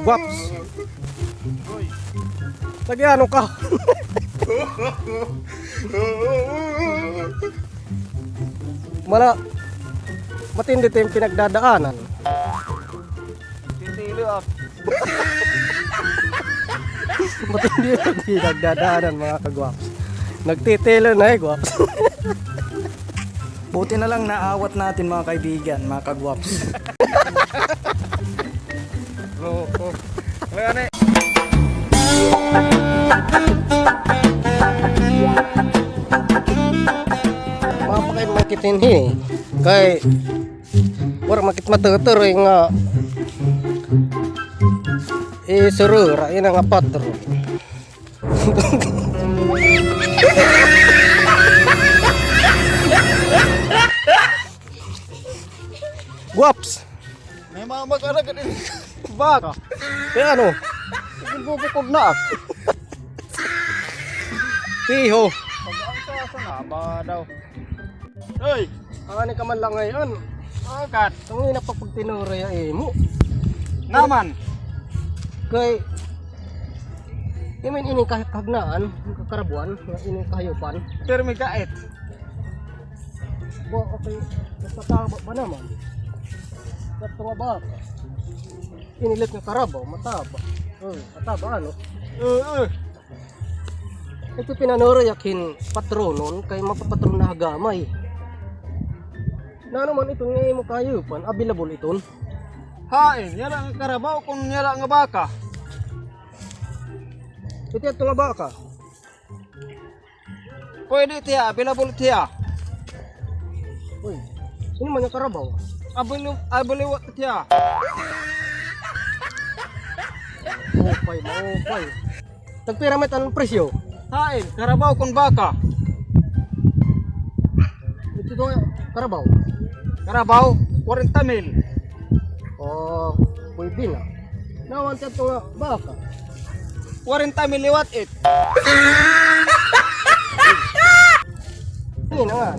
Guwaps. Lagi ano ka? Matindi tayong pinagdadaanan. Titili up. Matindi yung pinagdadaanan mga kagwaps. Nagtitilo na Guwaps. Buti na lang naawat natin mga kaibigan, mga kagwaps. Loko. Wala na mapakay makitin kay war makit matutur nga suruh rain nga patro. Guwaps. May mga mag-anak ka din. Baka. Kaya ano? Bubukod na ako. Piho. Pag-aan ka sa naba daw. Hoy! Ani ka man lang ngayon. Agad! Ang ina pa pag tinuray mo. Naman! Kay imin ini kahagnaan, kakarabuan, ini kahayupan. Termi kait. Bo okay, basta tama ba naman? Basta nga ba? Inilit ng karabaw, mataba. Mataba ano? Ito pinanuro yakin patronon kay mapapatron na hagamay. Na naman ito ngayon mo kahayupan, available iton. Hain, yala ang karabaw kung yala ang baka. Ito ito nga baka. Pwede tiya, available tiya. Uy, sino man yung karabaw? Abaliwat tiya. Maupay. Tagpiramit anong presyo? Hain, karabaw kung baka. Ito ito nga karabaw. Karabaw, 40,000. Oh, pwede na. Nawan siya ito nga baka. 40,000 liwat it. Hindi na nga.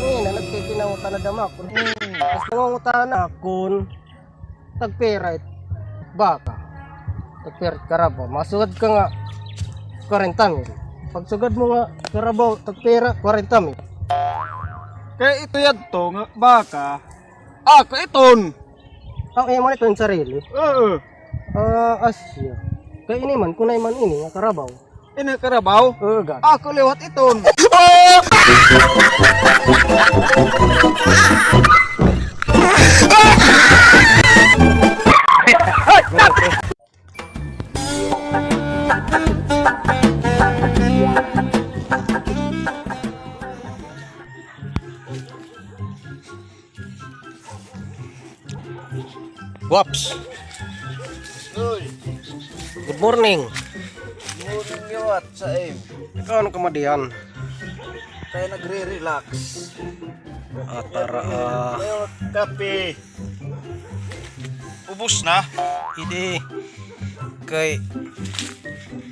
Ngayon na nagkikinangutan na damakon. Tapos nangungutan na kun tagpera it baka. Tagpera it karabaw. Masugad ka nga 40,000. Pag sugad mo nga karabaw tagpera 40,000. Kaya ito yadto nga baka. Iton. Ang iya man ito yung sarili. Asya. Kaya ini man, kunay man ini nga karabaw. Ini karabaw. Gag. Ako liwat iton. Guwaps. Good morning. Morning liwat sa aim. Ikaw ano kamadian? Kaya nagre-relax. Atara Liwat kape. Ubus na. hindi kay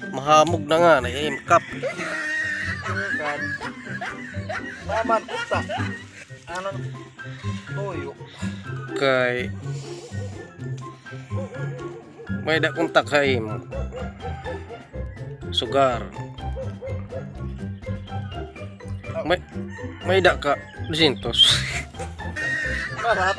mahamog na nga na kap. Kan. Naman uta. Anong toyo. Kay may da kontak kaim sugar may da ka 200. Marat.